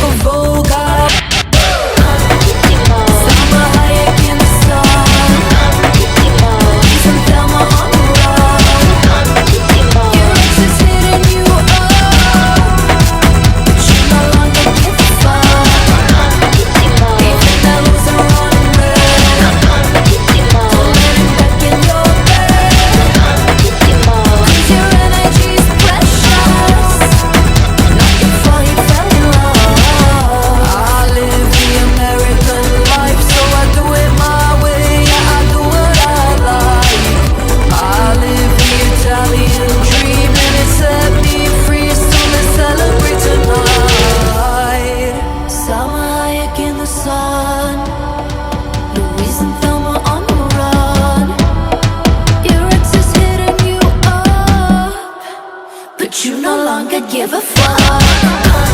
for Vogue. Summer Hayek in the sun. He's in Thelma on the run. Your ex is hitting you up, but you no longer give a fuck. Even that loser on red, don't let him back in your bed. 'Cause your energy's precious, not before you fell in love. I live the American life, so I do it my way. Yeah, I do what I like. I live the Italian dream and it set me free, so let's celebrate tonight. Summer Hayek in the sun, Louise and Thelma on the run. Your ex is hitting you up, but you no longer give a fuck.